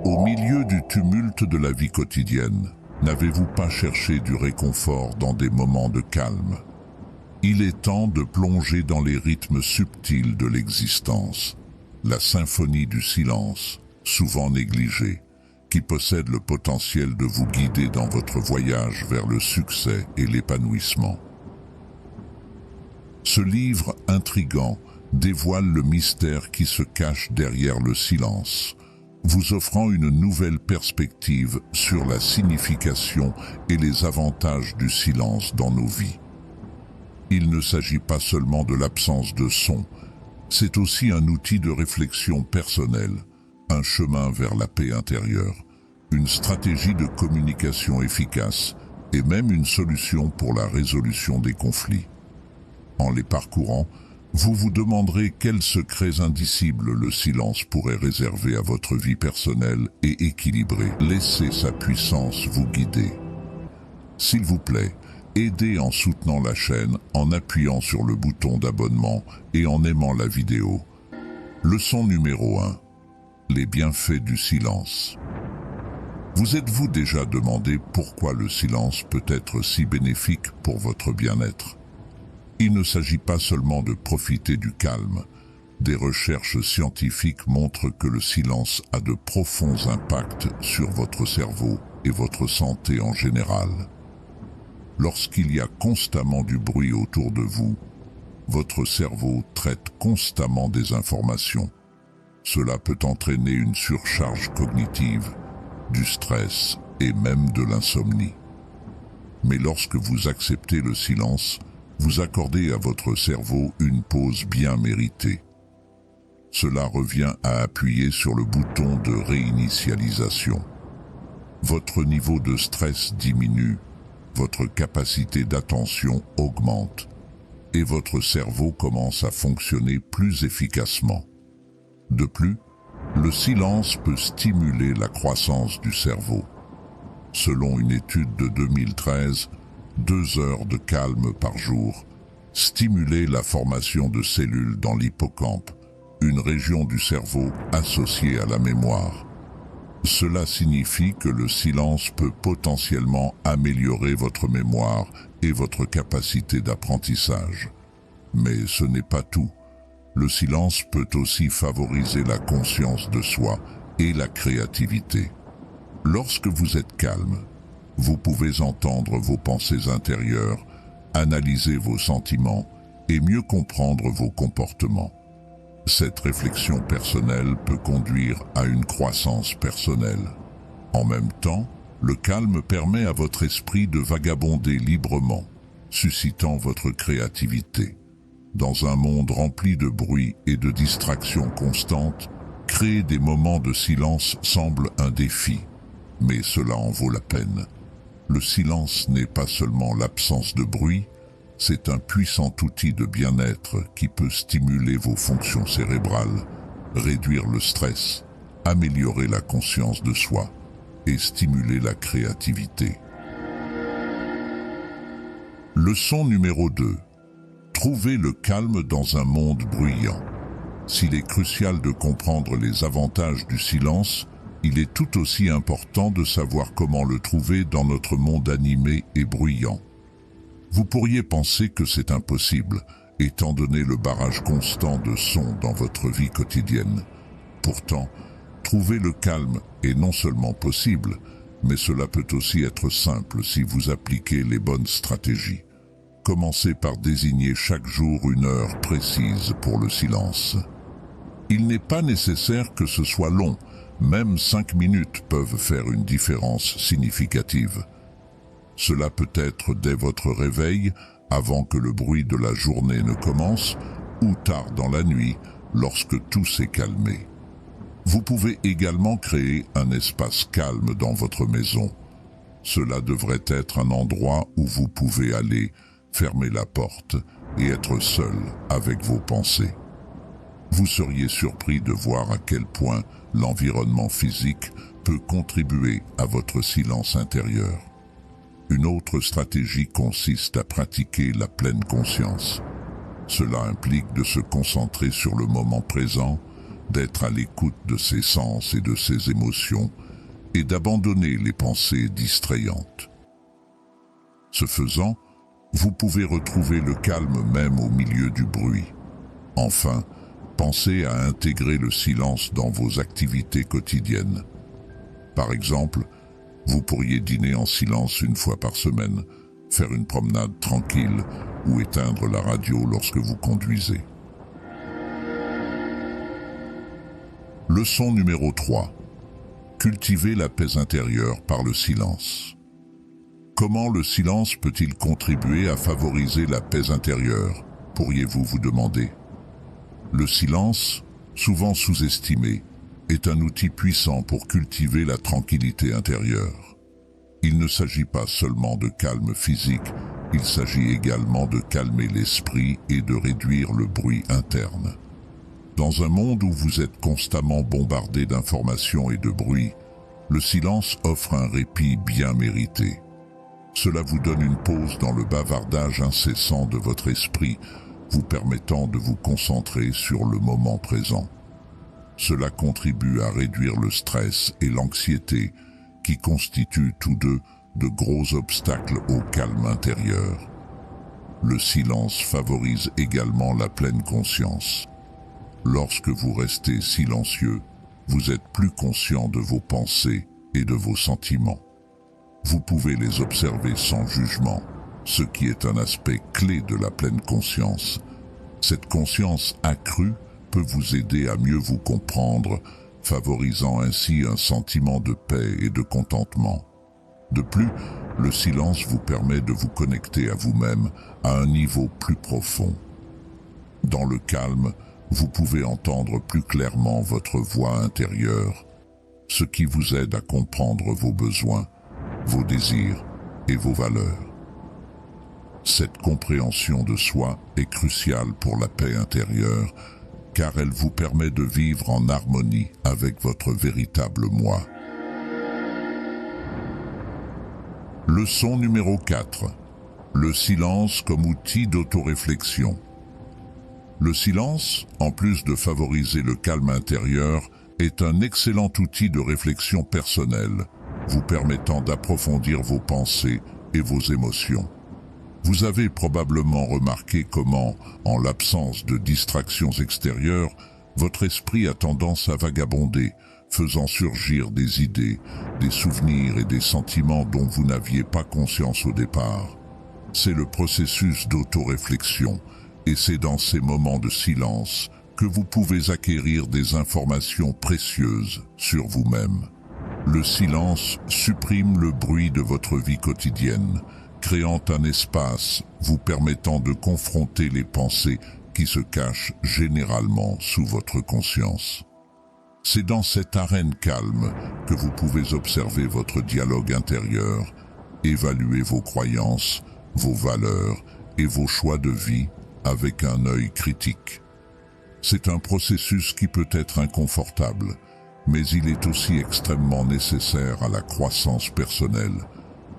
Au milieu du tumulte de la vie quotidienne, n'avez-vous pas cherché du réconfort dans des moments de calme? Il est temps de plonger dans les rythmes subtils de l'existence, la symphonie du silence, souvent négligée, qui possède le potentiel de vous guider dans votre voyage vers le succès et l'épanouissement. Ce livre intrigant dévoile le mystère qui se cache derrière le silence, vous offrant une nouvelle perspective sur la signification et les avantages du silence dans nos vies. Il ne s'agit pas seulement de l'absence de son, c'est aussi un outil de réflexion personnelle, un chemin vers la paix intérieure, une stratégie de communication efficace et même une solution pour la résolution des conflits. En les parcourant, vous vous demanderez quels secrets indicibles le silence pourrait réserver à votre vie personnelle et équilibrée. Laissez sa puissance vous guider. S'il vous plaît, aidez en soutenant la chaîne, en appuyant sur le bouton d'abonnement et en aimant la vidéo. Leçon numéro 1. Les bienfaits du silence. Vous êtes-vous déjà demandé pourquoi le silence peut être si bénéfique pour votre bien-être? Il ne s'agit pas seulement de profiter du calme. Des recherches scientifiques montrent que le silence a de profonds impacts sur votre cerveau et votre santé en général. Lorsqu'il y a constamment du bruit autour de vous, votre cerveau traite constamment des informations. Cela peut entraîner une surcharge cognitive, du stress et même de l'insomnie. Mais lorsque vous acceptez le silence, vous accordez à votre cerveau une pause bien méritée. Cela revient à appuyer sur le bouton de réinitialisation. Votre niveau de stress diminue, votre capacité d'attention augmente et votre cerveau commence à fonctionner plus efficacement. De plus, le silence peut stimuler la croissance du cerveau. Selon une étude de 2013, 2 heures de calme par jour stimulaient la formation de cellules dans l'hippocampe, une région du cerveau associée à la mémoire. Cela signifie que le silence peut potentiellement améliorer votre mémoire et votre capacité d'apprentissage. Mais ce n'est pas tout. Le silence peut aussi favoriser la conscience de soi et la créativité. Lorsque vous êtes calme, vous pouvez entendre vos pensées intérieures, analyser vos sentiments et mieux comprendre vos comportements. Cette réflexion personnelle peut conduire à une croissance personnelle. En même temps, le calme permet à votre esprit de vagabonder librement, suscitant votre créativité. Dans un monde rempli de bruit et de distractions constantes, créer des moments de silence semble un défi, mais cela en vaut la peine. Le silence n'est pas seulement l'absence de bruit, c'est un puissant outil de bien-être qui peut stimuler vos fonctions cérébrales, réduire le stress, améliorer la conscience de soi et stimuler la créativité. Leçon numéro 2. Trouvez le calme dans un monde bruyant. S'il est crucial de comprendre les avantages du silence, il est tout aussi important de savoir comment le trouver dans notre monde animé et bruyant. Vous pourriez penser que c'est impossible, étant donné le barrage constant de sons dans votre vie quotidienne. Pourtant, trouver le calme est non seulement possible, mais cela peut aussi être simple si vous appliquez les bonnes stratégies. Commencez par désigner chaque jour une heure précise pour le silence. Il n'est pas nécessaire que ce soit long, même 5 minutes peuvent faire une différence significative. Cela peut être dès votre réveil, avant que le bruit de la journée ne commence, ou tard dans la nuit, lorsque tout s'est calmé. Vous pouvez également créer un espace calme dans votre maison. Cela devrait être un endroit où vous pouvez aller, fermer la porte et être seul avec vos pensées. Vous seriez surpris de voir à quel point l'environnement physique peut contribuer à votre silence intérieur. Une autre stratégie consiste à pratiquer la pleine conscience. Cela implique de se concentrer sur le moment présent, d'être à l'écoute de ses sens et de ses émotions et d'abandonner les pensées distrayantes. Ce faisant, vous pouvez retrouver le calme même au milieu du bruit. Enfin, pensez à intégrer le silence dans vos activités quotidiennes. Par exemple, vous pourriez dîner en silence une fois par semaine, faire une promenade tranquille ou éteindre la radio lorsque vous conduisez. Leçon numéro 3. Cultiver la paix intérieure par le silence. Comment le silence peut-il contribuer à favoriser la paix intérieure, pourriez-vous vous demander? Le silence, souvent sous-estimé, est un outil puissant pour cultiver la tranquillité intérieure. Il ne s'agit pas seulement de calme physique, il s'agit également de calmer l'esprit et de réduire le bruit interne. Dans un monde où vous êtes constamment bombardé d'informations et de bruit, le silence offre un répit bien mérité. Cela vous donne une pause dans le bavardage incessant de votre esprit, vous permettant de vous concentrer sur le moment présent. Cela contribue à réduire le stress et l'anxiété qui constituent tous deux de gros obstacles au calme intérieur. Le silence favorise également la pleine conscience. Lorsque vous restez silencieux, vous êtes plus conscient de vos pensées et de vos sentiments. Vous pouvez les observer sans jugement, ce qui est un aspect clé de la pleine conscience. Cette conscience accrue peut vous aider à mieux vous comprendre, favorisant ainsi un sentiment de paix et de contentement. De plus, le silence vous permet de vous connecter à vous-même à un niveau plus profond. Dans le calme, vous pouvez entendre plus clairement votre voix intérieure, ce qui vous aide à comprendre vos besoins, vos désirs et vos valeurs. Cette compréhension de soi est cruciale pour la paix intérieure, car elle vous permet de vivre en harmonie avec votre véritable moi. Leçon numéro 4. Le silence comme outil d'autoréflexion. Le silence, en plus de favoriser le calme intérieur, est un excellent outil de réflexion personnelle, vous permettant d'approfondir vos pensées et vos émotions. Vous avez probablement remarqué comment, en l'absence de distractions extérieures, votre esprit a tendance à vagabonder, faisant surgir des idées, des souvenirs et des sentiments dont vous n'aviez pas conscience au départ. C'est le processus d'autoréflexion, et c'est dans ces moments de silence que vous pouvez acquérir des informations précieuses sur vous-même. Le silence supprime le bruit de votre vie quotidienne, créant un espace vous permettant de confronter les pensées qui se cachent généralement sous votre conscience. C'est dans cette arène calme que vous pouvez observer votre dialogue intérieur, évaluer vos croyances, vos valeurs et vos choix de vie avec un œil critique. C'est un processus qui peut être inconfortable, mais il est aussi extrêmement nécessaire à la croissance personnelle.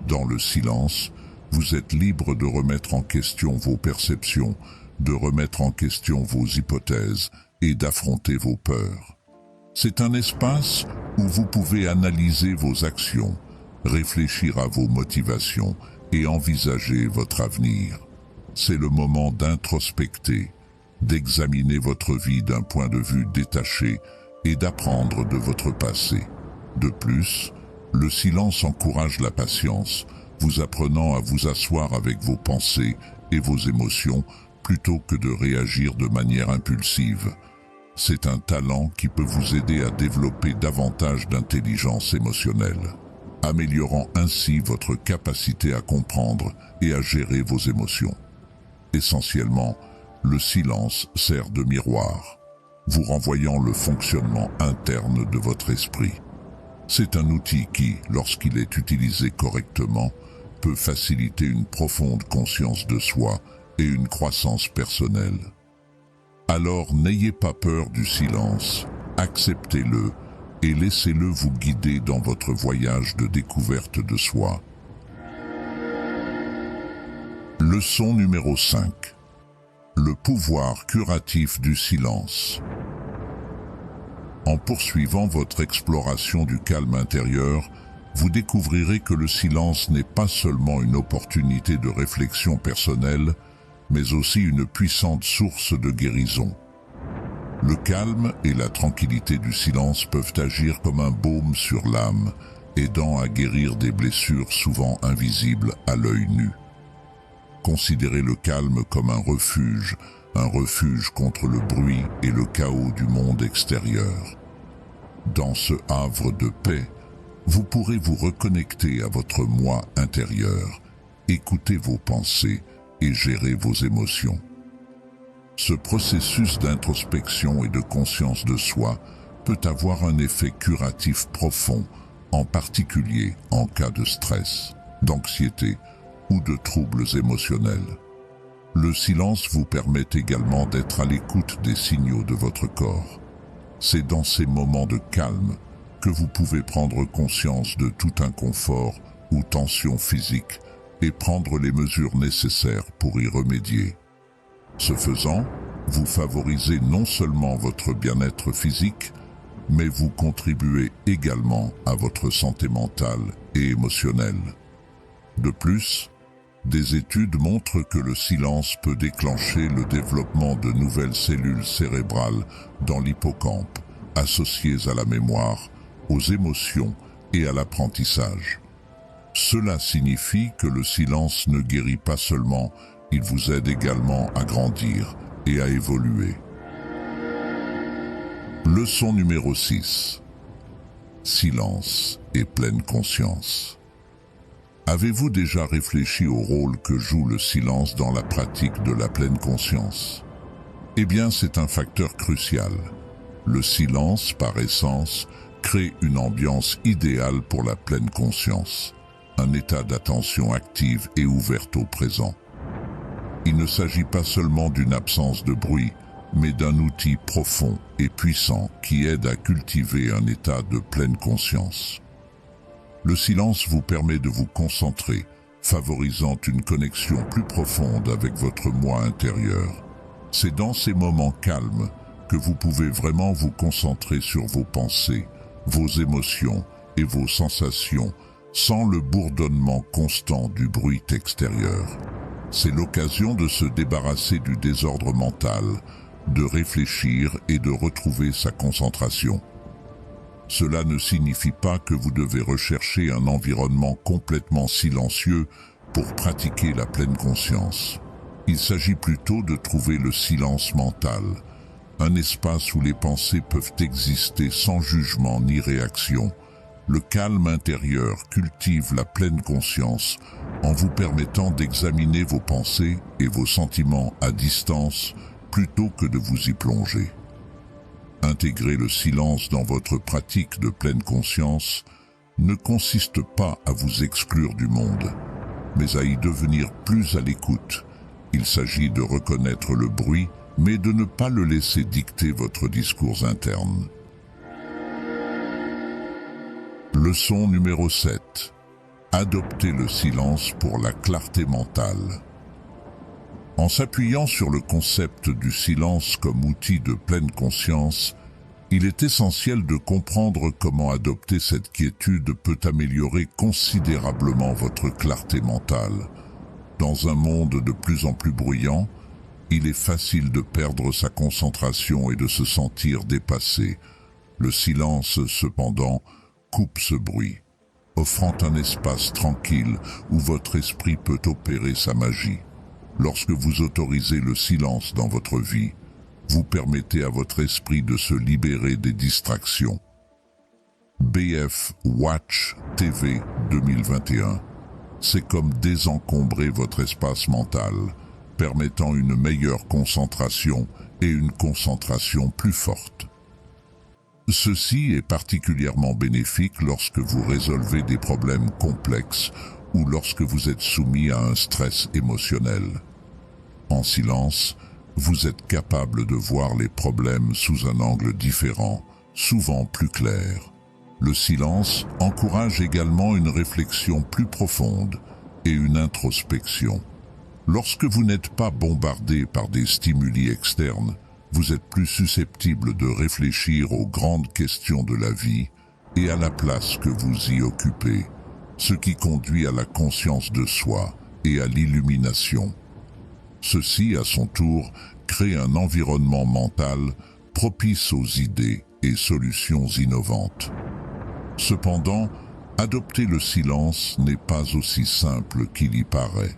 Dans le silence, vous êtes libre de remettre en question vos perceptions, de remettre en question vos hypothèses et d'affronter vos peurs. C'est un espace où vous pouvez analyser vos actions, réfléchir à vos motivations et envisager votre avenir. C'est le moment d'introspecter, d'examiner votre vie d'un point de vue détaché et d'apprendre de votre passé. De plus, le silence encourage la patience, vous apprenant à vous asseoir avec vos pensées et vos émotions plutôt que de réagir de manière impulsive. C'est un talent qui peut vous aider à développer davantage d'intelligence émotionnelle, améliorant ainsi votre capacité à comprendre et à gérer vos émotions. Essentiellement, le silence sert de miroir, vous renvoyant le fonctionnement interne de votre esprit. C'est un outil qui, lorsqu'il est utilisé correctement, peut faciliter une profonde conscience de soi et une croissance personnelle. Alors n'ayez pas peur du silence, acceptez-le et laissez-le vous guider dans votre voyage de découverte de soi. Leçon numéro 5. Le pouvoir curatif du silence. En poursuivant votre exploration du calme intérieur, vous découvrirez que le silence n'est pas seulement une opportunité de réflexion personnelle, mais aussi une puissante source de guérison. Le calme et la tranquillité du silence peuvent agir comme un baume sur l'âme, aidant à guérir des blessures souvent invisibles à l'œil nu. Considérez le calme comme un refuge contre le bruit et le chaos du monde extérieur. Dans ce havre de paix, vous pourrez vous reconnecter à votre moi intérieur, écouter vos pensées et gérer vos émotions. Ce processus d'introspection et de conscience de soi peut avoir un effet curatif profond, en particulier en cas de stress, d'anxiété ou de troubles émotionnels. Le silence vous permet également d'être à l'écoute des signaux de votre corps. C'est dans ces moments de calme que vous pouvez prendre conscience de tout inconfort ou tension physique et prendre les mesures nécessaires pour y remédier. Ce faisant, vous favorisez non seulement votre bien-être physique, mais vous contribuez également à votre santé mentale et émotionnelle. De plus, des études montrent que le silence peut déclencher le développement de nouvelles cellules cérébrales dans l'hippocampe, associées à la mémoire, aux émotions et à l'apprentissage. Cela signifie que le silence ne guérit pas seulement, il vous aide également à grandir et à évoluer. Leçon numéro 6. Silence et pleine conscience. Avez-vous déjà réfléchi au rôle que joue le silence dans la pratique de la pleine conscience? Eh bien, c'est un facteur crucial. Le silence, par essence, crée une ambiance idéale pour la pleine conscience, un état d'attention active et ouverte au présent. Il ne s'agit pas seulement d'une absence de bruit, mais d'un outil profond et puissant qui aide à cultiver un état de pleine conscience. Le silence vous permet de vous concentrer, favorisant une connexion plus profonde avec votre moi intérieur. C'est dans ces moments calmes que vous pouvez vraiment vous concentrer sur vos pensées, vos émotions et vos sensations, sans le bourdonnement constant du bruit extérieur. C'est l'occasion de se débarrasser du désordre mental, de réfléchir et de retrouver sa concentration. Cela ne signifie pas que vous devez rechercher un environnement complètement silencieux pour pratiquer la pleine conscience. Il s'agit plutôt de trouver le silence mental, un espace où les pensées peuvent exister sans jugement ni réaction. Le calme intérieur cultive la pleine conscience en vous permettant d'examiner vos pensées et vos sentiments à distance plutôt que de vous y plonger. Intégrer le silence dans votre pratique de pleine conscience ne consiste pas à vous exclure du monde, mais à y devenir plus à l'écoute. Il s'agit de reconnaître le bruit, mais de ne pas le laisser dicter votre discours interne. Leçon numéro 7. Adoptez le silence pour la clarté mentale. En s'appuyant sur le concept du silence comme outil de pleine conscience, il est essentiel de comprendre comment adopter cette quiétude peut améliorer considérablement votre clarté mentale. Dans un monde de plus en plus bruyant, il est facile de perdre sa concentration et de se sentir dépassé. Le silence, cependant, coupe ce bruit, offrant un espace tranquille où votre esprit peut opérer sa magie. Lorsque vous autorisez le silence dans votre vie, vous permettez à votre esprit de se libérer des distractions. BF Watch TV 2021. C'est comme désencombrer votre espace mental, permettant une meilleure concentration et une concentration plus forte. Ceci est particulièrement bénéfique lorsque vous résolvez des problèmes complexes ou lorsque vous êtes soumis à un stress émotionnel. En silence, vous êtes capable de voir les problèmes sous un angle différent, souvent plus clair. Le silence encourage également une réflexion plus profonde et une introspection. Lorsque vous n'êtes pas bombardé par des stimuli externes, vous êtes plus susceptible de réfléchir aux grandes questions de la vie et à la place que vous y occupez, ce qui conduit à la conscience de soi et à l'illumination. Ceci, à son tour, crée un environnement mental propice aux idées et solutions innovantes. Cependant, adopter le silence n'est pas aussi simple qu'il y paraît.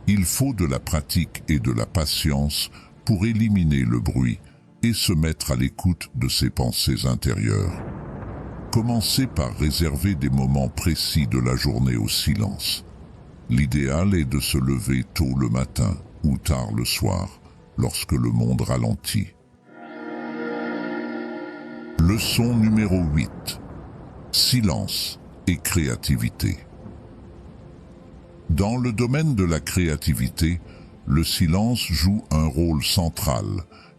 Il faut de la pratique et de la patience pour éliminer le bruit et se mettre à l'écoute de ses pensées intérieures. Commencez par réserver des moments précis de la journée au silence. L'idéal est de se lever tôt le matin ou tard le soir, lorsque le monde ralentit. Leçon numéro 8. Silence et créativité. Dans le domaine de la créativité, le silence joue un rôle central,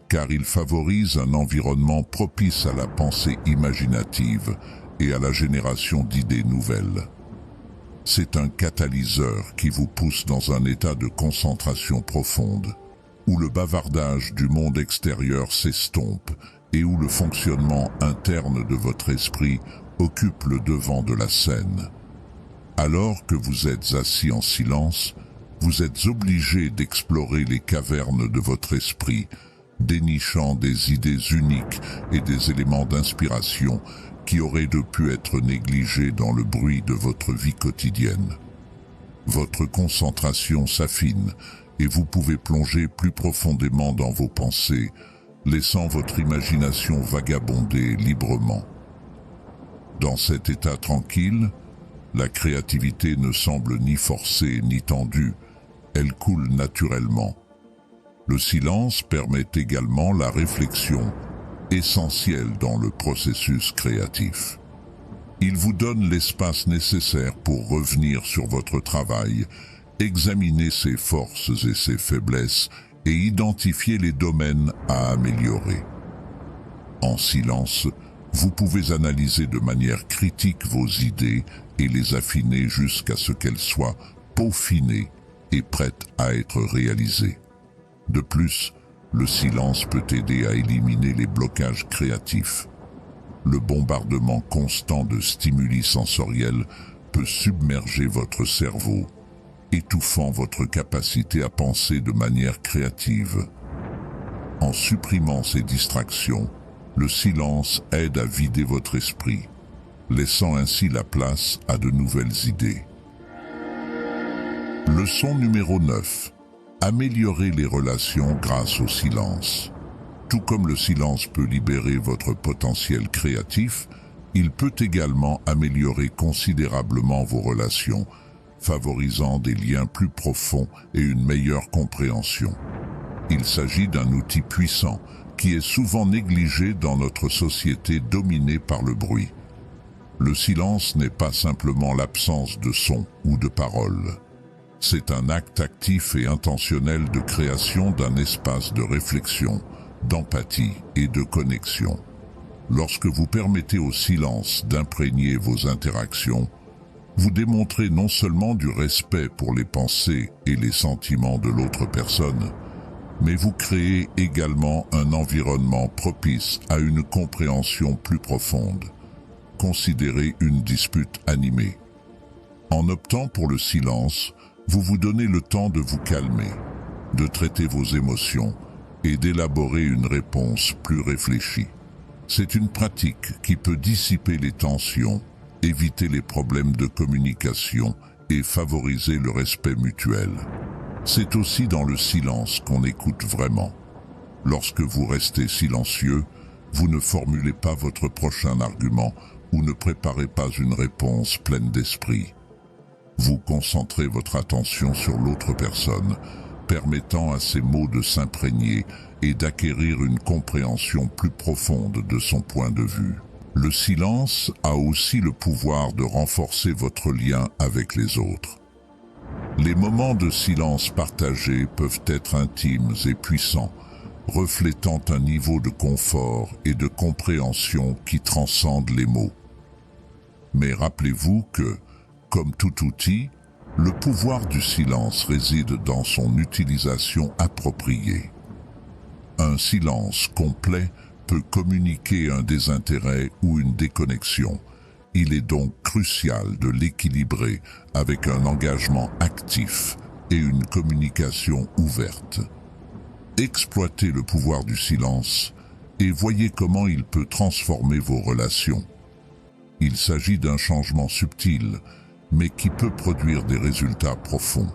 car il favorise un environnement propice à la pensée imaginative et à la génération d'idées nouvelles. C'est un catalyseur qui vous pousse dans un état de concentration profonde, où le bavardage du monde extérieur s'estompe et où le fonctionnement interne de votre esprit occupe le devant de la scène. Alors que vous êtes assis en silence, vous êtes obligé d'explorer les cavernes de votre esprit, dénichant des idées uniques et des éléments d'inspiration qui auraient pu être négligés dans le bruit de votre vie quotidienne. Votre concentration s'affine et vous pouvez plonger plus profondément dans vos pensées, laissant votre imagination vagabonder librement. Dans cet état tranquille, la créativité ne semble ni forcée ni tendue, elle coule naturellement. Le silence permet également la réflexion, essentielle dans le processus créatif. Il vous donne l'espace nécessaire pour revenir sur votre travail, examiner ses forces et ses faiblesses et identifier les domaines à améliorer. En silence, vous pouvez analyser de manière critique vos idées et les affiner jusqu'à ce qu'elles soient peaufinées et prêtes à être réalisées. De plus, le silence peut aider à éliminer les blocages créatifs. Le bombardement constant de stimuli sensoriels peut submerger votre cerveau, étouffant votre capacité à penser de manière créative. En supprimant ces distractions, le silence aide à vider votre esprit, laissant ainsi la place à de nouvelles idées. Leçon numéro 9. Améliorer les relations grâce au silence. Tout comme le silence peut libérer votre potentiel créatif, il peut également améliorer considérablement vos relations, favorisant des liens plus profonds et une meilleure compréhension. Il s'agit d'un outil puissant qui est souvent négligé dans notre société dominée par le bruit. Le silence n'est pas simplement l'absence de son ou de parole. C'est un acte actif et intentionnel de création d'un espace de réflexion, d'empathie et de connexion. Lorsque vous permettez au silence d'imprégner vos interactions, vous démontrez non seulement du respect pour les pensées et les sentiments de l'autre personne, mais vous créez également un environnement propice à une compréhension plus profonde. Considérez une dispute animée. En optant pour le silence, vous vous donnez le temps de vous calmer, de traiter vos émotions et d'élaborer une réponse plus réfléchie. C'est une pratique qui peut dissiper les tensions, éviter les problèmes de communication et favoriser le respect mutuel. C'est aussi dans le silence qu'on écoute vraiment. Lorsque vous restez silencieux, vous ne formulez pas votre prochain argument ou ne préparez pas une réponse pleine d'esprit. Vous concentrez votre attention sur l'autre personne, permettant à ses mots de s'imprégner et d'acquérir une compréhension plus profonde de son point de vue. Le silence a aussi le pouvoir de renforcer votre lien avec les autres. Les moments de silence partagés peuvent être intimes et puissants, reflétant un niveau de confort et de compréhension qui transcende les mots. Mais rappelez-vous que, comme tout outil, le pouvoir du silence réside dans son utilisation appropriée. Un silence complet peut communiquer un désintérêt ou une déconnexion. Il est donc crucial de l'équilibrer avec un engagement actif et une communication ouverte. Exploitez le pouvoir du silence et voyez comment il peut transformer vos relations. Il s'agit d'un changement subtil, mais qui peut produire des résultats profonds.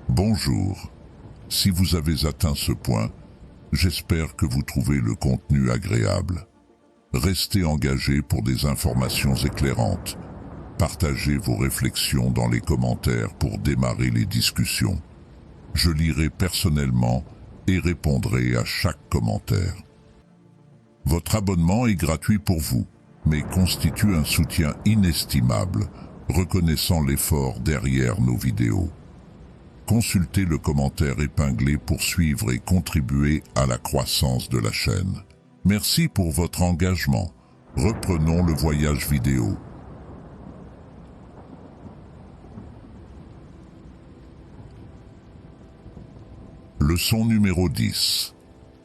Bonjour. Si vous avez atteint ce point, j'espère que vous trouvez le contenu agréable. Restez engagés pour des informations éclairantes. Partagez vos réflexions dans les commentaires pour démarrer les discussions. Je lirai personnellement et répondrai à chaque commentaire. Votre abonnement est gratuit pour vous, mais constitue un soutien inestimable, reconnaissant l'effort derrière nos vidéos. Consultez le commentaire épinglé pour suivre et contribuer à la croissance de la chaîne. Merci pour votre engagement. Reprenons le voyage vidéo. Leçon numéro 10.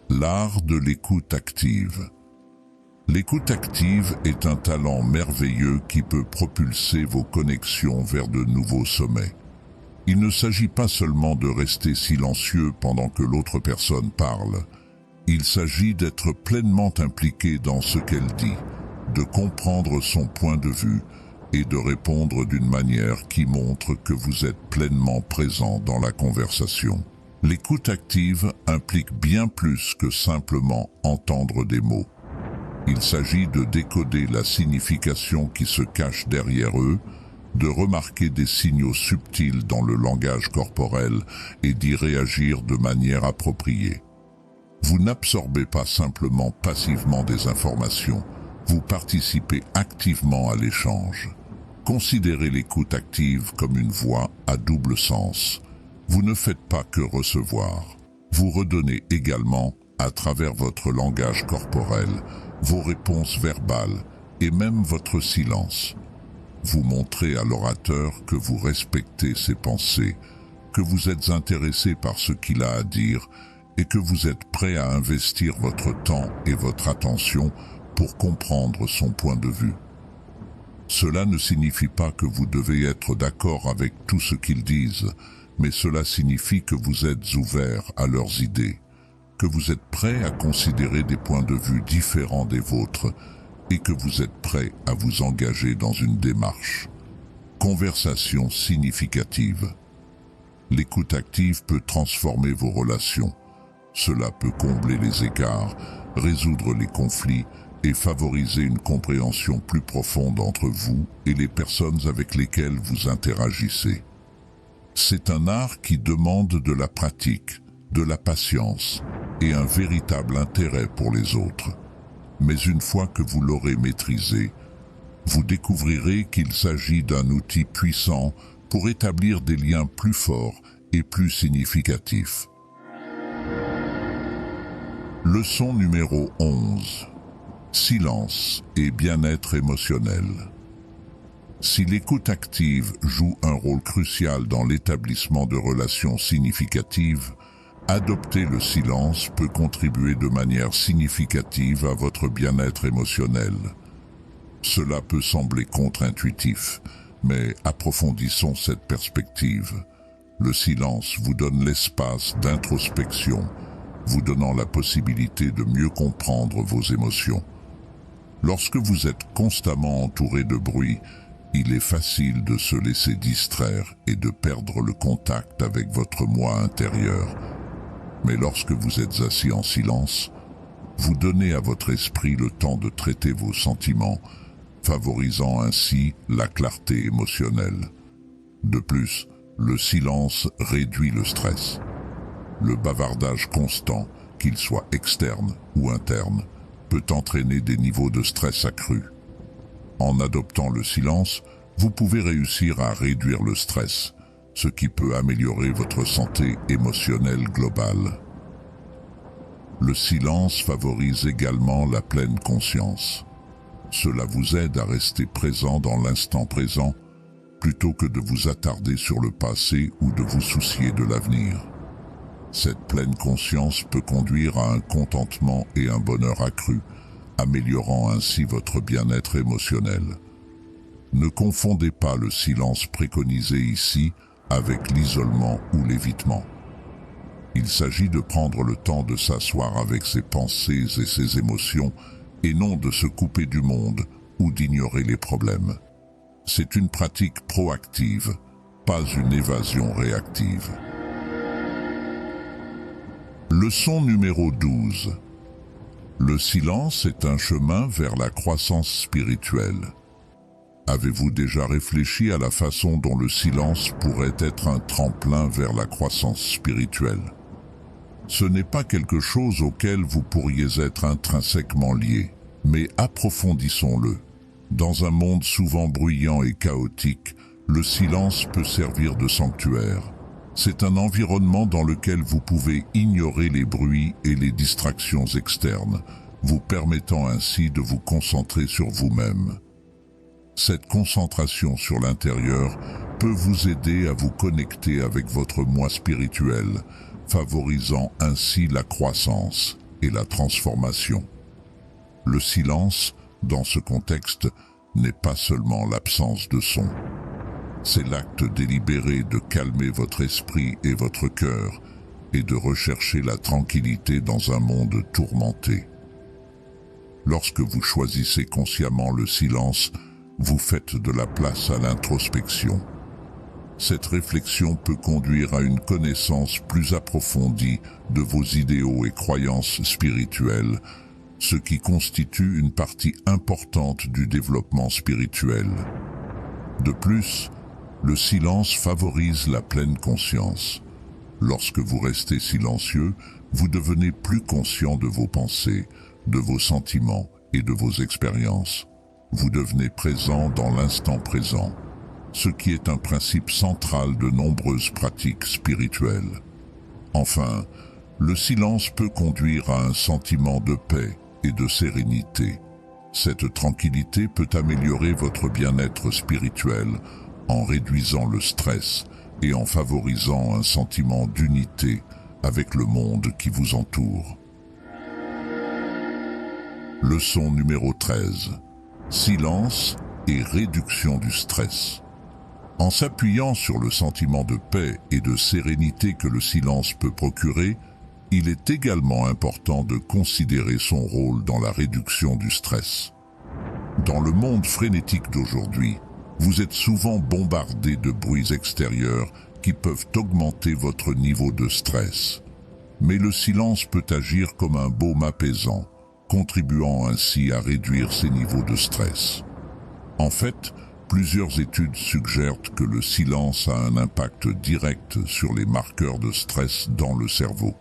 L'art de l'écoute active. L'écoute active est un talent merveilleux qui peut propulser vos connexions vers de nouveaux sommets. Il ne s'agit pas seulement de rester silencieux pendant que l'autre personne parle. Il s'agit d'être pleinement impliqué dans ce qu'elle dit, de comprendre son point de vue et de répondre d'une manière qui montre que vous êtes pleinement présent dans la conversation. L'écoute active implique bien plus que simplement entendre des mots. Il s'agit de décoder la signification qui se cache derrière eux, de remarquer des signaux subtils dans le langage corporel et d'y réagir de manière appropriée. Vous n'absorbez pas simplement passivement des informations, vous participez activement à l'échange. Considérez l'écoute active comme une voie à double sens. Vous ne faites pas que recevoir. Vous redonnez également, à travers votre langage corporel, vos réponses verbales et même votre silence. Vous montrez à l'orateur que vous respectez ses pensées, que vous êtes intéressé par ce qu'il a à dire et que vous êtes prêt à investir votre temps et votre attention pour comprendre son point de vue. Cela ne signifie pas que vous devez être d'accord avec tout ce qu'ils disent, mais cela signifie que vous êtes ouvert à leurs idées, que vous êtes prêt à considérer des points de vue différents des vôtres et que vous êtes prêt à vous engager dans une démarche. Conversation significative. L'écoute active peut transformer vos relations. Cela peut combler les écarts, résoudre les conflits et favoriser une compréhension plus profonde entre vous et les personnes avec lesquelles vous interagissez. C'est un art qui demande de la pratique, de la patience et un véritable intérêt pour les autres. Mais une fois que vous l'aurez maîtrisé, vous découvrirez qu'il s'agit d'un outil puissant pour établir des liens plus forts et plus significatifs. Leçon numéro 11. Silence et bien-être émotionnel. Si l'écoute active joue un rôle crucial dans l'établissement de relations significatives, adopter le silence peut contribuer de manière significative à votre bien-être émotionnel. Cela peut sembler contre-intuitif, mais approfondissons cette perspective. Le silence vous donne l'espace d'introspection, vous donnant la possibilité de mieux comprendre vos émotions. Lorsque vous êtes constamment entouré de bruit, il est facile de se laisser distraire et de perdre le contact avec votre moi intérieur. Mais lorsque vous êtes assis en silence, vous donnez à votre esprit le temps de traiter vos sentiments, favorisant ainsi la clarté émotionnelle. De plus, le silence réduit le stress. Le bavardage constant, qu'il soit externe ou interne, peut entraîner des niveaux de stress accrus. En adoptant le silence, vous pouvez réussir à réduire le stress, ce qui peut améliorer votre santé émotionnelle globale. Le silence favorise également la pleine conscience. Cela vous aide à rester présent dans l'instant présent, plutôt que de vous attarder sur le passé ou de vous soucier de l'avenir. Cette pleine conscience peut conduire à un contentement et un bonheur accru, améliorant ainsi votre bien-être émotionnel. Ne confondez pas le silence préconisé ici avec l'isolement ou l'évitement. Il s'agit de prendre le temps de s'asseoir avec ses pensées et ses émotions et non de se couper du monde ou d'ignorer les problèmes. C'est une pratique proactive, pas une évasion réactive. Leçon numéro 12. Le silence est un chemin vers la croissance spirituelle. Avez-vous déjà réfléchi à la façon dont le silence pourrait être un tremplin vers la croissance spirituelle? Ce n'est pas quelque chose auquel vous pourriez être intrinsèquement lié, mais approfondissons-le. Dans un monde souvent bruyant et chaotique, le silence peut servir de sanctuaire. C'est un environnement dans lequel vous pouvez ignorer les bruits et les distractions externes, vous permettant ainsi de vous concentrer sur vous-même. Cette concentration sur l'intérieur peut vous aider à vous connecter avec votre moi spirituel, favorisant ainsi la croissance et la transformation. Le silence, dans ce contexte, n'est pas seulement l'absence de son. C'est l'acte délibéré de calmer votre esprit et votre cœur et de rechercher la tranquillité dans un monde tourmenté. Lorsque vous choisissez consciemment le silence, vous faites de la place à l'introspection. Cette réflexion peut conduire à une connaissance plus approfondie de vos idéaux et croyances spirituelles, ce qui constitue une partie importante du développement spirituel. De plus, le silence favorise la pleine conscience. Lorsque vous restez silencieux, vous devenez plus conscient de vos pensées, de vos sentiments et de vos expériences. Vous devenez présent dans l'instant présent, ce qui est un principe central de nombreuses pratiques spirituelles. Enfin, le silence peut conduire à un sentiment de paix et de sérénité. Cette tranquillité peut améliorer votre bien-être spirituel en réduisant le stress et en favorisant un sentiment d'unité avec le monde qui vous entoure. Leçon numéro 13. Silence et réduction du stress. En s'appuyant sur le sentiment de paix et de sérénité que le silence peut procurer, il est également important de considérer son rôle dans la réduction du stress. Dans le monde frénétique d'aujourd'hui, vous êtes souvent bombardé de bruits extérieurs qui peuvent augmenter votre niveau de stress. Mais le silence peut agir comme un baume apaisant, contribuant ainsi à réduire ces niveaux de stress. En fait, plusieurs études suggèrent que le silence a un impact direct sur les marqueurs de stress dans le cerveau.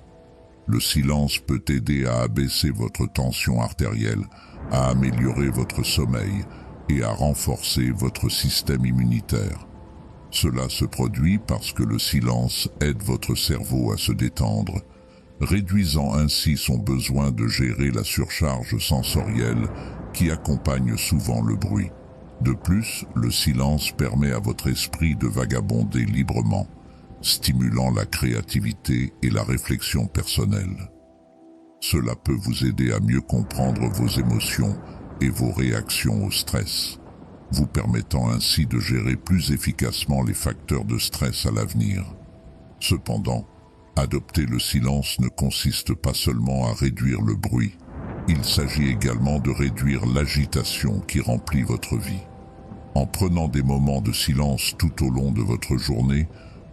Le silence peut aider à abaisser votre tension artérielle, à améliorer votre sommeil et à renforcer votre système immunitaire. Cela se produit parce que le silence aide votre cerveau à se détendre, réduisant ainsi son besoin de gérer la surcharge sensorielle qui accompagne souvent le bruit. De plus, le silence permet à votre esprit de vagabonder librement, stimulant la créativité et la réflexion personnelle. Cela peut vous aider à mieux comprendre vos émotions et vos réactions au stress, vous permettant ainsi de gérer plus efficacement les facteurs de stress à l'avenir. Cependant, adopter le silence ne consiste pas seulement à réduire le bruit, il s'agit également de réduire l'agitation qui remplit votre vie. En prenant des moments de silence tout au long de votre journée,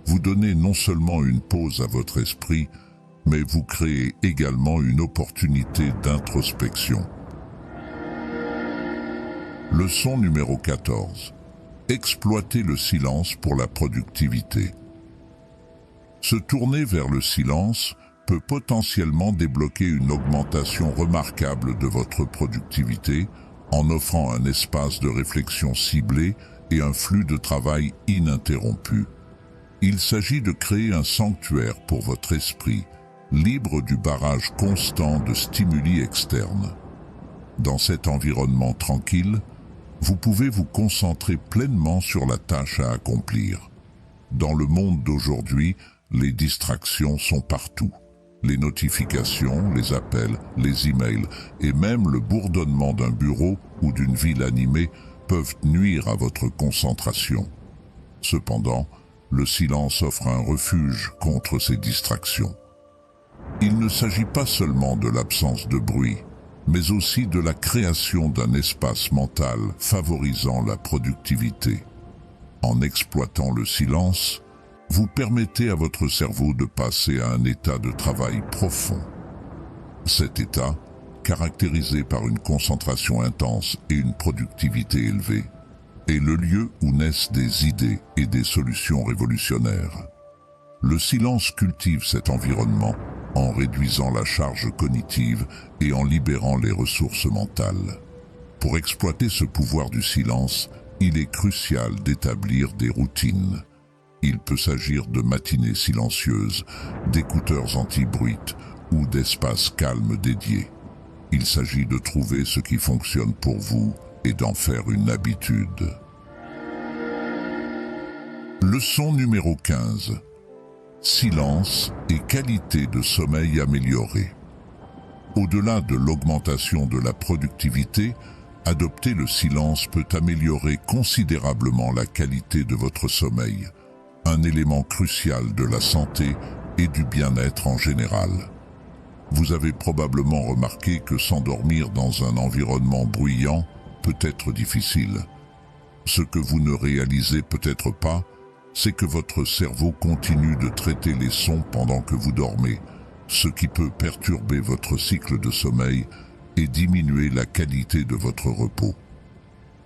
vous donnez non seulement une pause à votre esprit, mais vous créez également une opportunité d'introspection. Leçon numéro 14. Exploitez le silence pour la productivité. Se tourner vers le silence peut potentiellement débloquer une augmentation remarquable de votre productivité en offrant un espace de réflexion ciblé et un flux de travail ininterrompu. Il s'agit de créer un sanctuaire pour votre esprit, libre du barrage constant de stimuli externes. Dans cet environnement tranquille, vous pouvez vous concentrer pleinement sur la tâche à accomplir. Dans le monde d'aujourd'hui, Les distractions sont partout. Les notifications, les appels, les emails et même le bourdonnement d'un bureau ou d'une ville animée peuvent nuire à votre concentration. Cependant, le silence offre un refuge contre ces distractions. Il ne s'agit pas seulement de l'absence de bruit, mais aussi de la création d'un espace mental favorisant la productivité. En exploitant le silence, vous permettez à votre cerveau de passer à un état de travail profond. Cet état, caractérisé par une concentration intense et une productivité élevée, est le lieu où naissent des idées et des solutions révolutionnaires. Le silence cultive cet environnement en réduisant la charge cognitive et en libérant les ressources mentales. Pour exploiter ce pouvoir du silence, il est crucial d'établir des routines. Il peut s'agir de matinées silencieuses, d'écouteurs anti-bruit ou d'espaces calmes dédiés. Il s'agit de trouver ce qui fonctionne pour vous et d'en faire une habitude. Leçon numéro 15. Silence et qualité de sommeil améliorée. Au-delà de l'augmentation de la productivité, adopter le silence peut améliorer considérablement la qualité de votre sommeil, un élément crucial de la santé et du bien-être en général. Vous avez probablement remarqué que s'endormir dans un environnement bruyant peut être difficile. Ce que vous ne réalisez peut-être pas, c'est que votre cerveau continue de traiter les sons pendant que vous dormez, ce qui peut perturber votre cycle de sommeil et diminuer la qualité de votre repos.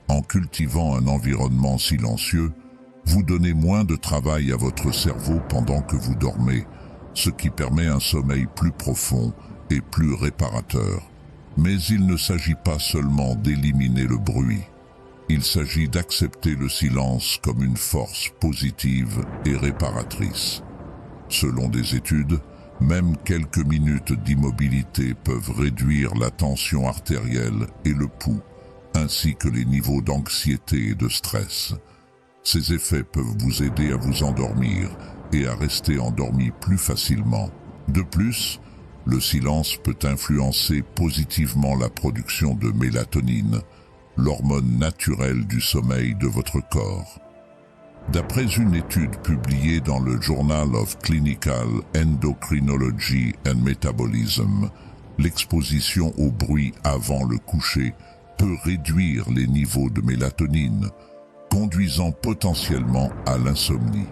En cultivant un environnement silencieux, vous donnez moins de travail à votre cerveau pendant que vous dormez, ce qui permet un sommeil plus profond et plus réparateur. Mais il ne s'agit pas seulement d'éliminer le bruit. Il s'agit d'accepter le silence comme une force positive et réparatrice. Selon des études, même quelques minutes d'immobilité peuvent réduire la tension artérielle et le pouls, ainsi que les niveaux d'anxiété et de stress. Ces effets peuvent vous aider à vous endormir et à rester endormi plus facilement. De plus, le silence peut influencer positivement la production de mélatonine, l'hormone naturelle du sommeil de votre corps. D'après une étude publiée dans le Journal of Clinical Endocrinology and Metabolism, l'exposition au bruit avant le coucher peut réduire les niveaux de mélatonine, conduisant potentiellement à l'insomnie.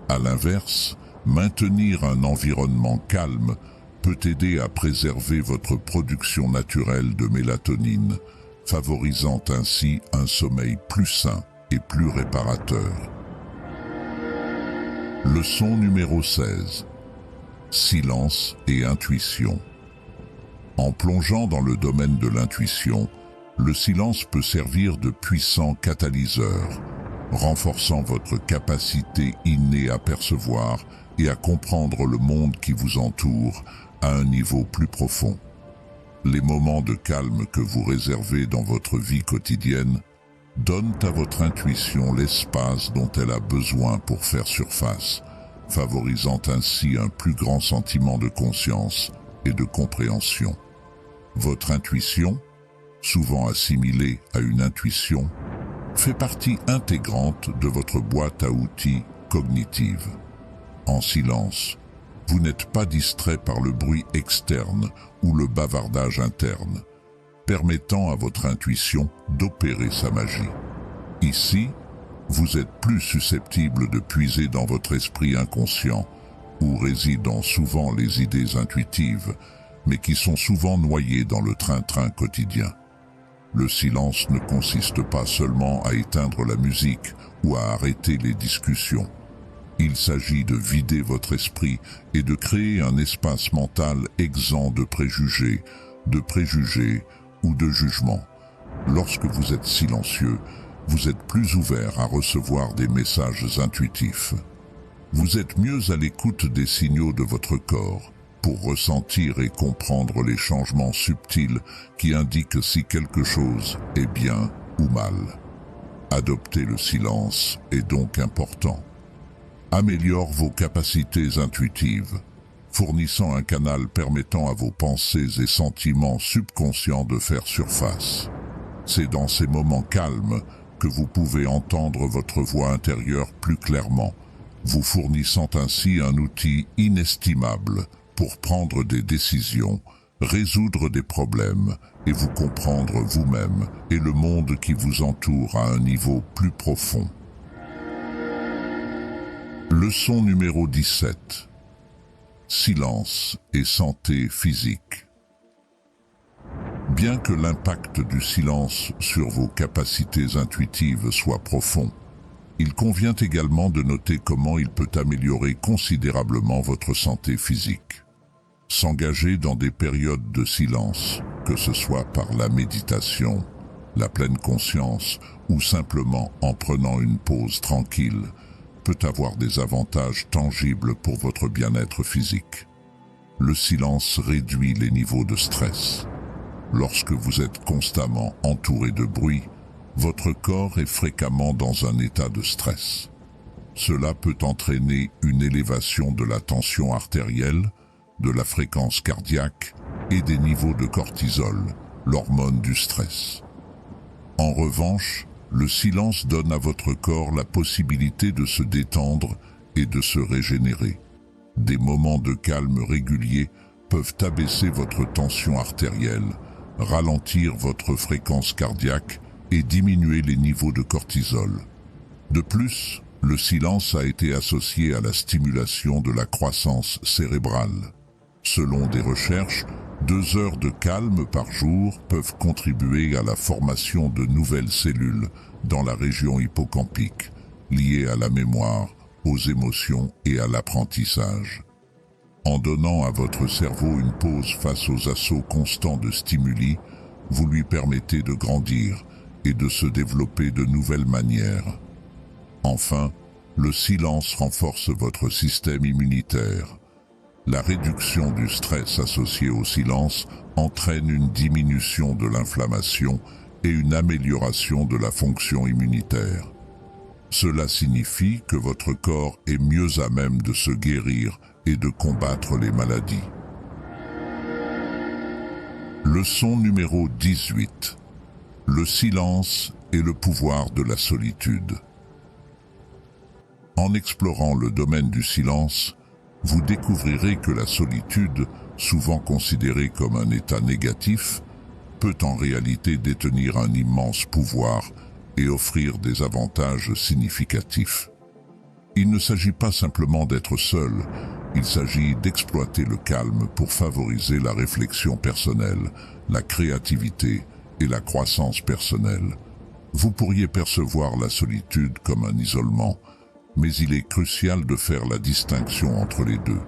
À l'inverse, maintenir un environnement calme peut aider à préserver votre production naturelle de mélatonine, favorisant ainsi un sommeil plus sain et plus réparateur. Leçon numéro 16. Silence et intuition. En plongeant dans le domaine de l'intuition, le silence peut servir de puissant catalyseur, renforçant votre capacité innée à percevoir et à comprendre le monde qui vous entoure à un niveau plus profond. Les moments de calme que vous réservez dans votre vie quotidienne donnent à votre intuition l'espace dont elle a besoin pour faire surface, favorisant ainsi un plus grand sentiment de conscience et de compréhension. Votre intuition, souvent assimilée à une intuition, fait partie intégrante de votre boîte à outils cognitive. En silence, vous n'êtes pas distrait par le bruit externe ou le bavardage interne, permettant à votre intuition d'opérer sa magie. Ici, vous êtes plus susceptible de puiser dans votre esprit inconscient, où résident souvent les idées intuitives, mais qui sont souvent noyées dans le train-train quotidien. Le silence ne consiste pas seulement à éteindre la musique ou à arrêter les discussions. Il s'agit de vider votre esprit et de créer un espace mental exempt de préjugés ou de jugements. Lorsque vous êtes silencieux, vous êtes plus ouvert à recevoir des messages intuitifs. Vous êtes mieux à l'écoute des signaux de votre corps pour ressentir et comprendre les changements subtils qui indiquent si quelque chose est bien ou mal. Adopter le silence est donc important. améliore vos capacités intuitives, fournissant un canal permettant à vos pensées et sentiments subconscients de faire surface. C'est dans ces moments calmes que vous pouvez entendre votre voix intérieure plus clairement, vous fournissant ainsi un outil inestimable pour prendre des décisions, résoudre des problèmes et vous comprendre vous-même et le monde qui vous entoure à un niveau plus profond. Leçon numéro 17. Silence et santé physique. Bien que l'impact du silence sur vos capacités intuitives soit profond, il convient également de noter comment il peut améliorer considérablement votre santé physique. S'engager dans des périodes de silence, que ce soit par la méditation, la pleine conscience ou simplement en prenant une pause tranquille, peut avoir des avantages tangibles pour votre bien-être physique. Le silence réduit les niveaux de stress. Lorsque vous êtes constamment entouré de bruit, votre corps est fréquemment dans un état de stress. Cela peut entraîner une élévation de la tension artérielle, de la fréquence cardiaque et des niveaux de cortisol, l'hormone du stress. En revanche, le silence donne à votre corps la possibilité de se détendre et de se régénérer. Des moments de calme réguliers peuvent abaisser votre tension artérielle, ralentir votre fréquence cardiaque et diminuer les niveaux de cortisol. De plus, le silence a été associé à la stimulation de la croissance cérébrale. Selon des recherches, 2 heures de calme par jour peuvent contribuer à la formation de nouvelles cellules dans la région hippocampique, liées à la mémoire, aux émotions et à l'apprentissage. En donnant à votre cerveau une pause face aux assauts constants de stimuli, vous lui permettez de grandir et de se développer de nouvelles manières. Enfin, le silence renforce votre système immunitaire. La réduction du stress associé au silence entraîne une diminution de l'inflammation et une amélioration de la fonction immunitaire. Cela signifie que votre corps est mieux à même de se guérir et de combattre les maladies. Leçon numéro 18. Le silence et le pouvoir de la solitude. En explorant le domaine du silence, vous découvrirez que la solitude, souvent considérée comme un état négatif, peut en réalité détenir un immense pouvoir et offrir des avantages significatifs. Il ne s'agit pas simplement d'être seul, il s'agit d'exploiter le calme pour favoriser la réflexion personnelle, la créativité et la croissance personnelle. Vous pourriez percevoir la solitude comme un isolement, mais il est crucial de faire la distinction entre les deux.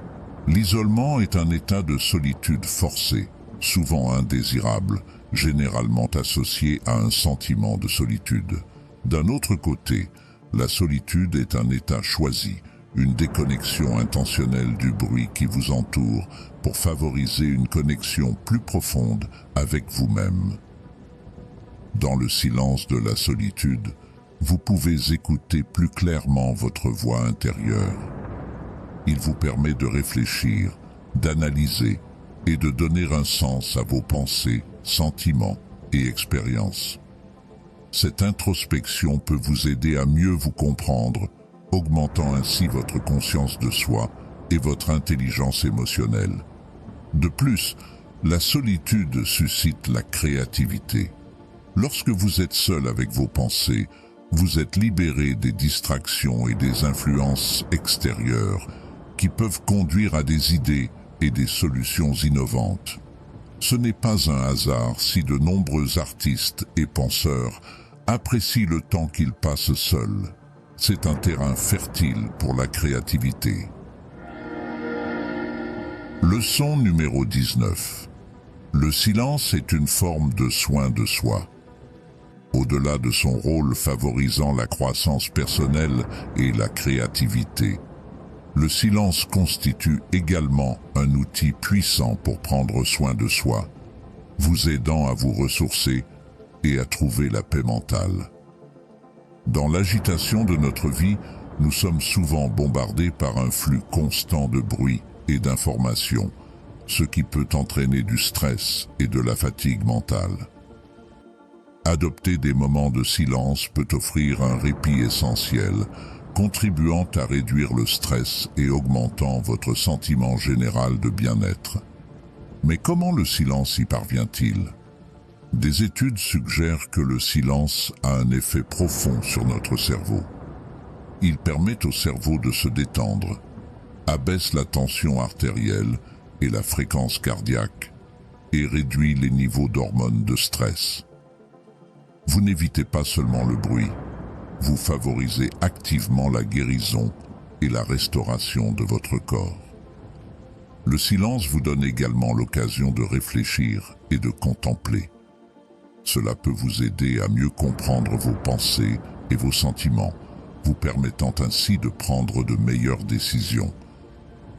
L'isolement est un état de solitude forcée, souvent indésirable, généralement associé à un sentiment de solitude. D'un autre côté, la solitude est un état choisi, une déconnexion intentionnelle du bruit qui vous entoure pour favoriser une connexion plus profonde avec vous-même. Dans le silence de la solitude, vous pouvez écouter plus clairement votre voix intérieure. Il vous permet de réfléchir, d'analyser et de donner un sens à vos pensées, sentiments et expériences. Cette introspection peut vous aider à mieux vous comprendre, augmentant ainsi votre conscience de soi et votre intelligence émotionnelle. De plus, la solitude suscite la créativité. Lorsque vous êtes seul avec vos pensées, vous êtes libéré des distractions et des influences extérieures qui peuvent conduire à des idées et des solutions innovantes. Ce n'est pas un hasard si de nombreux artistes et penseurs apprécient le temps qu'ils passent seuls. C'est un terrain fertile pour la créativité. Leçon numéro 19. Le silence est une forme de soin de soi. Au-delà de son rôle favorisant la croissance personnelle et la créativité, le silence constitue également un outil puissant pour prendre soin de soi, vous aidant à vous ressourcer et à trouver la paix mentale. Dans l'agitation de notre vie, Nous sommes souvent bombardés par un flux constant de bruit et d'informations, ce qui peut entraîner du stress et de la fatigue mentale. Adopter des moments de silence peut offrir un répit essentiel, contribuant à réduire le stress et augmentant votre sentiment général de bien-être. Mais comment le silence y parvient-il ? Des études suggèrent que le silence a un effet profond sur notre cerveau. Il permet au cerveau de se détendre, abaisse la tension artérielle et la fréquence cardiaque, et réduit les niveaux d'hormones de stress. Vous n'évitez pas seulement le bruit, vous favorisez activement la guérison et la restauration de votre corps. Le silence vous donne également l'occasion de réfléchir et de contempler. Cela peut vous aider à mieux comprendre vos pensées et vos sentiments, vous permettant ainsi de prendre de meilleures décisions.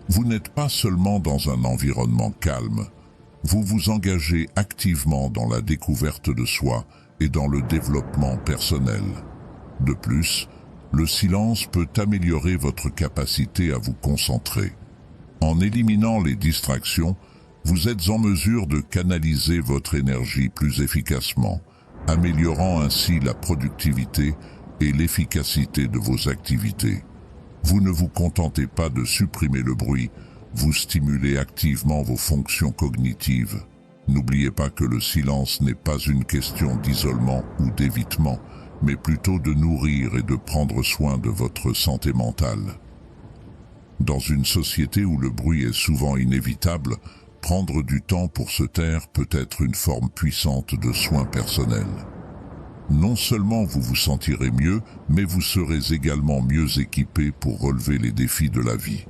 Vous n'êtes pas seulement dans un environnement calme, vous vous engagez activement dans la découverte de soi et dans le développement personnel. De plus, le silence peut améliorer votre capacité à vous concentrer. En éliminant les distractions, vous êtes en mesure de canaliser votre énergie plus efficacement, améliorant ainsi la productivité et l'efficacité de vos activités. Vous ne vous contentez pas de supprimer le bruit, vous stimulez activement vos fonctions cognitives. N'oubliez pas que le silence n'est pas une question d'isolement ou d'évitement, mais plutôt de nourrir et de prendre soin de votre santé mentale. Dans une société où le bruit est souvent inévitable, prendre du temps pour se taire peut être une forme puissante de soin personnel. Non seulement vous vous sentirez mieux, mais vous serez également mieux équipé pour relever les défis de la vie.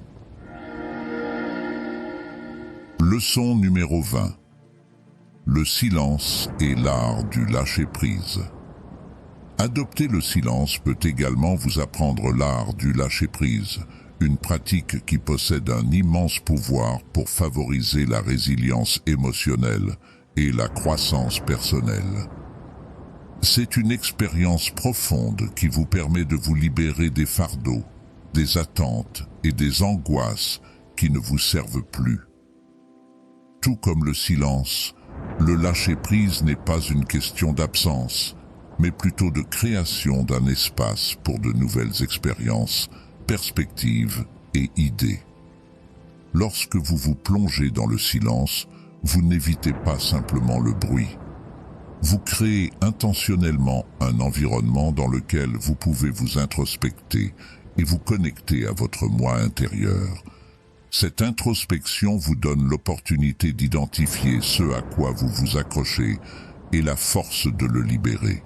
Leçon numéro 20. Le silence est l'art du lâcher-prise. Adopter le silence peut également vous apprendre l'art du lâcher-prise, une pratique qui possède un immense pouvoir pour favoriser la résilience émotionnelle et la croissance personnelle. C'est une expérience profonde qui vous permet de vous libérer des fardeaux, des attentes et des angoisses qui ne vous servent plus. Tout comme le silence, le lâcher-prise n'est pas une question d'absence, mais plutôt de création d'un espace pour de nouvelles expériences, perspectives et idées. Lorsque vous vous plongez dans le silence, vous n'évitez pas simplement le bruit. Vous créez intentionnellement un environnement dans lequel vous pouvez vous introspecter et vous connecter à votre moi intérieur. Cette introspection vous donne l'opportunité d'identifier ce à quoi vous vous accrochez et la force de le libérer.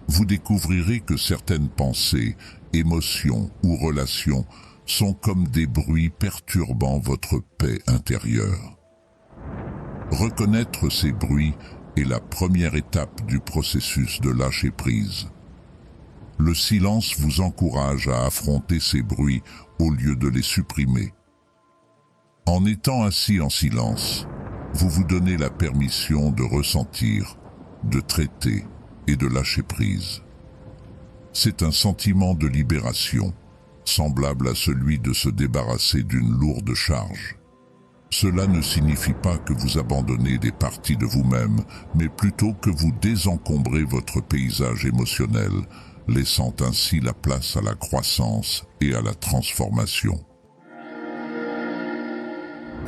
Vous découvrirez que certaines pensées, émotions ou relations sont comme des bruits perturbant votre paix intérieure. Reconnaître ces bruits est la première étape du processus de lâcher-prise. Le silence vous encourage à affronter ces bruits au lieu de les supprimer. En étant assis en silence, vous vous donnez la permission de ressentir, de traiter et de lâcher prise. C'est un sentiment de libération, semblable à celui de se débarrasser d'une lourde charge. Cela ne signifie pas que vous abandonnez des parties de vous-même, mais plutôt que vous désencombrez votre paysage émotionnel, laissant ainsi la place à la croissance et à la transformation.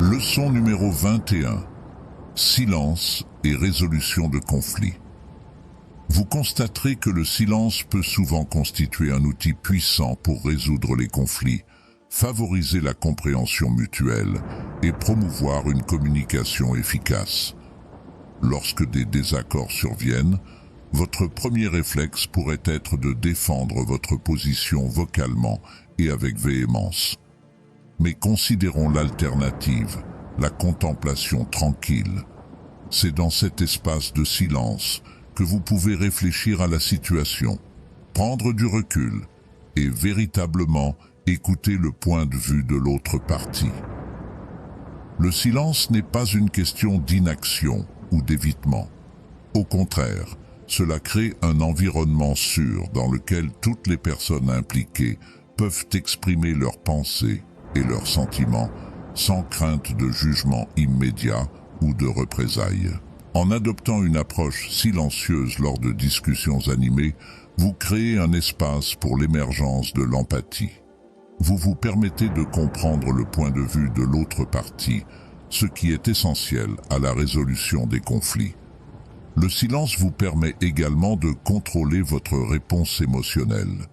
Leçon numéro 21. Silence et résolution de conflits. Vous constaterez que le silence peut souvent constituer un outil puissant pour résoudre les conflits, favoriser la compréhension mutuelle et promouvoir une communication efficace. Lorsque des désaccords surviennent, votre premier réflexe pourrait être de défendre votre position vocalement et avec véhémence. Mais considérons l'alternative, la contemplation tranquille. C'est dans cet espace de silence que vous pouvez réfléchir à la situation, prendre du recul et véritablement écouter le point de vue de l'autre partie. Le silence n'est pas une question d'inaction ou d'évitement. Au contraire, cela crée un environnement sûr dans lequel toutes les personnes impliquées peuvent exprimer leurs pensées et leurs sentiments sans crainte de jugement immédiat ou de représailles. En adoptant une approche silencieuse lors de discussions animées, vous créez un espace pour l'émergence de l'empathie. Vous vous permettez de comprendre le point de vue de l'autre partie, ce qui est essentiel à la résolution des conflits. Le silence vous permet également de contrôler votre réponse émotionnelle.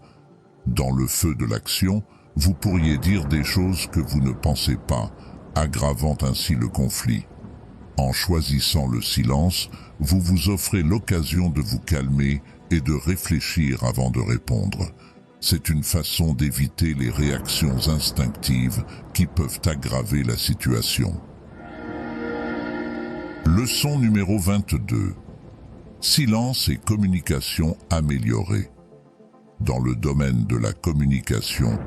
Dans le feu de l'action, vous pourriez dire des choses que vous ne pensez pas, aggravant ainsi le conflit. En choisissant le silence, vous vous offrez l'occasion de vous calmer et de réfléchir avant de répondre. C'est une façon d'éviter les réactions instinctives qui peuvent aggraver la situation. Leçon numéro 22. Silence et communication améliorée. Dans le domaine de la communication,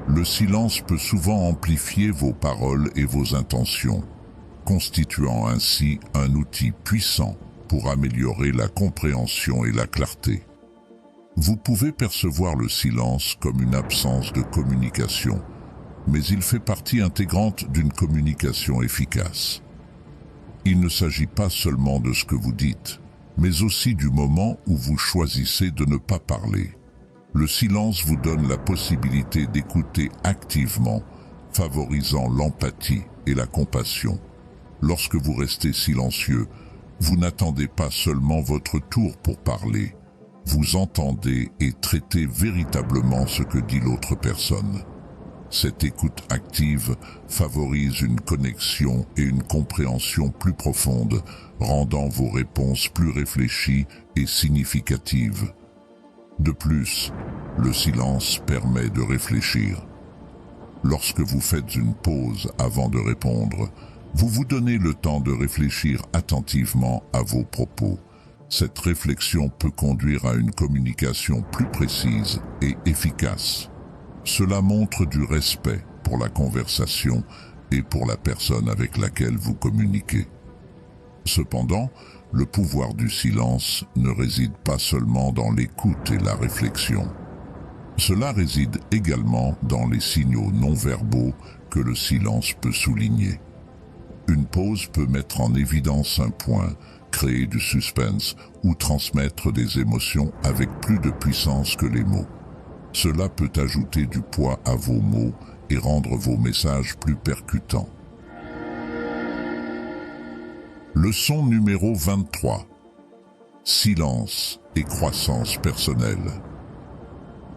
le silence peut souvent amplifier vos paroles et vos intentions, constituant ainsi un outil puissant pour améliorer la compréhension et la clarté. Vous pouvez percevoir le silence comme une absence de communication, mais il fait partie intégrante d'une communication efficace. Il ne s'agit pas seulement de ce que vous dites, mais aussi du moment où vous choisissez de ne pas parler. Le silence vous donne la possibilité d'écouter activement, favorisant l'empathie et la compassion. Lorsque vous restez silencieux, vous n'attendez pas seulement votre tour pour parler. Vous entendez et traitez véritablement ce que dit l'autre personne. Cette écoute active favorise une connexion et une compréhension plus profonde, rendant vos réponses plus réfléchies et significatives. De plus, le silence permet de réfléchir. Lorsque vous faites une pause avant de répondre, vous vous donnez le temps de réfléchir attentivement à vos propos. Cette réflexion peut conduire à une communication plus précise et efficace. Cela montre du respect pour la conversation et pour la personne avec laquelle vous communiquez. Cependant, le pouvoir du silence ne réside pas seulement dans l'écoute et la réflexion. Cela réside également dans les signaux non-verbaux que le silence peut souligner. Une pause peut mettre en évidence un point, créer du suspense ou transmettre des émotions avec plus de puissance que les mots. Cela peut ajouter du poids à vos mots et rendre vos messages plus percutants. Leçon numéro 23. Silence et croissance personnelle.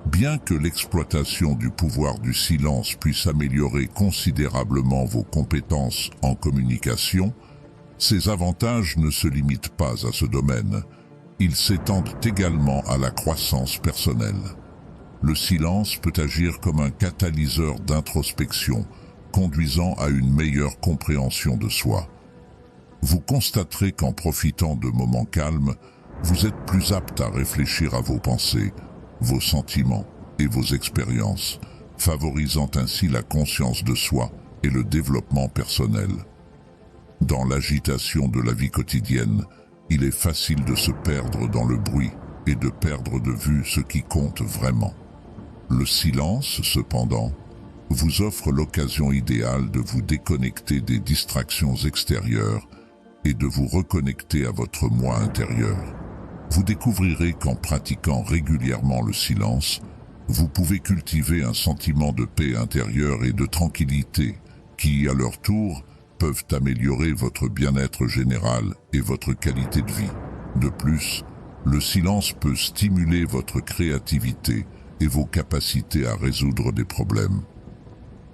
Bien que l'exploitation du pouvoir du silence puisse améliorer considérablement vos compétences en communication, ces avantages ne se limitent pas à ce domaine. Ils s'étendent également à la croissance personnelle. Le silence peut agir comme un catalyseur d'introspection, conduisant à une meilleure compréhension de soi. Vous constaterez qu'en profitant de moments calmes, vous êtes plus apte à réfléchir à vos pensées, vos sentiments et vos expériences, favorisant ainsi la conscience de soi et le développement personnel. Dans l'agitation de la vie quotidienne, il est facile de se perdre dans le bruit et de perdre de vue ce qui compte vraiment. Le silence, cependant, vous offre l'occasion idéale de vous déconnecter des distractions extérieures et de vous reconnecter à votre moi intérieur. Vous découvrirez qu'en pratiquant régulièrement le silence, vous pouvez cultiver un sentiment de paix intérieure et de tranquillité qui, à leur tour, peuvent améliorer votre bien-être général et votre qualité de vie. De plus, le silence peut stimuler votre créativité et vos capacités à résoudre des problèmes.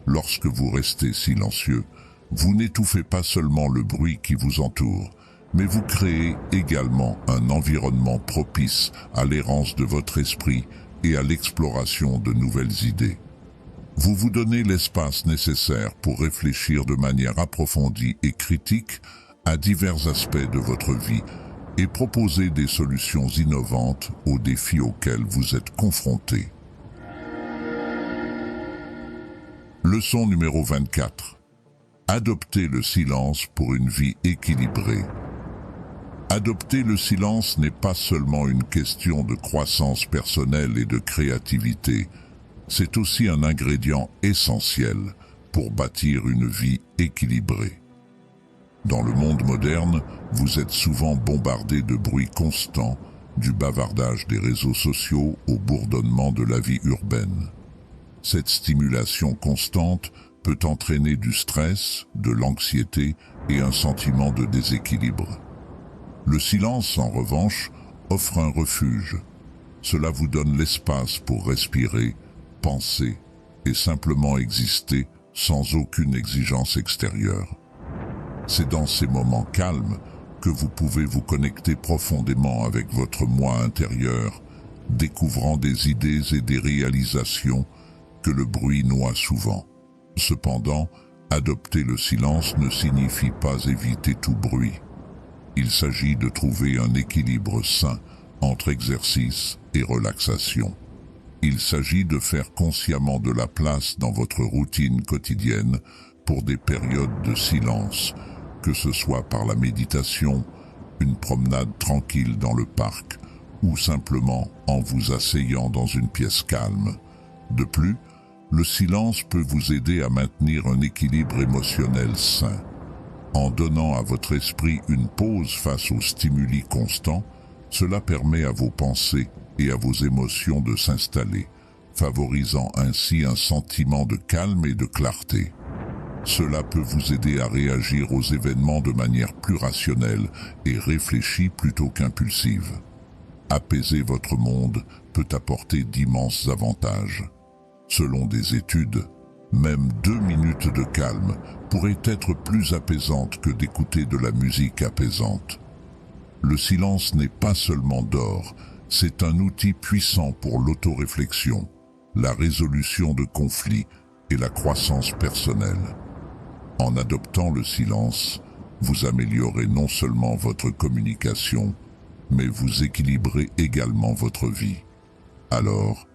Lorsque vous restez silencieux, vous n'étouffez pas seulement le bruit qui vous entoure, mais vous créez également un environnement propice à l'errance de votre esprit et à l'exploration de nouvelles idées. Vous vous donnez l'espace nécessaire pour réfléchir de manière approfondie et critique à divers aspects de votre vie et proposer des solutions innovantes aux défis auxquels vous êtes confrontés. Leçon numéro 24. Adoptez le silence pour une vie équilibrée. Adopter le silence n'est pas seulement une question de croissance personnelle et de créativité, c'est aussi un ingrédient essentiel pour bâtir une vie équilibrée. Dans le monde moderne, vous êtes souvent bombardé de bruits constants, du bavardage des réseaux sociaux au bourdonnement de la vie urbaine. Cette stimulation constante peut entraîner du stress, de l'anxiété et un sentiment de déséquilibre. Le silence, en revanche, offre un refuge. Cela vous donne l'espace pour respirer, penser et simplement exister sans aucune exigence extérieure. C'est dans ces moments calmes que vous pouvez vous connecter profondément avec votre moi intérieur, découvrant des idées et des réalisations que le bruit noie souvent. Cependant, adopter le silence ne signifie pas éviter tout bruit. Il s'agit de trouver un équilibre sain entre exercice et relaxation. Il s'agit de faire consciemment de la place dans votre routine quotidienne pour des périodes de silence, que ce soit par la méditation, une promenade tranquille dans le parc ou simplement en vous asseyant dans une pièce calme. De plus, le silence peut vous aider à maintenir un équilibre émotionnel sain. En donnant à votre esprit une pause face aux stimuli constants, cela permet à vos pensées et à vos émotions de s'installer, favorisant ainsi un sentiment de calme et de clarté. Cela peut vous aider à réagir aux événements de manière plus rationnelle et réfléchie plutôt qu'impulsive. Apaiser votre monde peut apporter d'immenses avantages. Selon des études, même 2 minutes de calme pourraient être plus apaisantes que d'écouter de la musique apaisante. Le silence n'est pas seulement d'or, c'est un outil puissant pour l'autoréflexion, la résolution de conflits et la croissance personnelle. En adoptant le silence, vous améliorez non seulement votre communication, mais vous équilibrez également votre vie. Alors,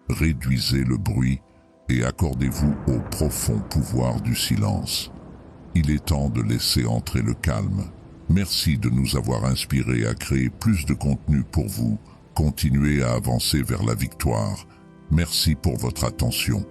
réduisez le bruit et accordez-vous au profond pouvoir du silence. Il est temps de laisser entrer le calme. Merci de nous avoir inspirés à créer plus de contenu pour vous. Continuez à avancer vers la victoire. Merci pour votre attention.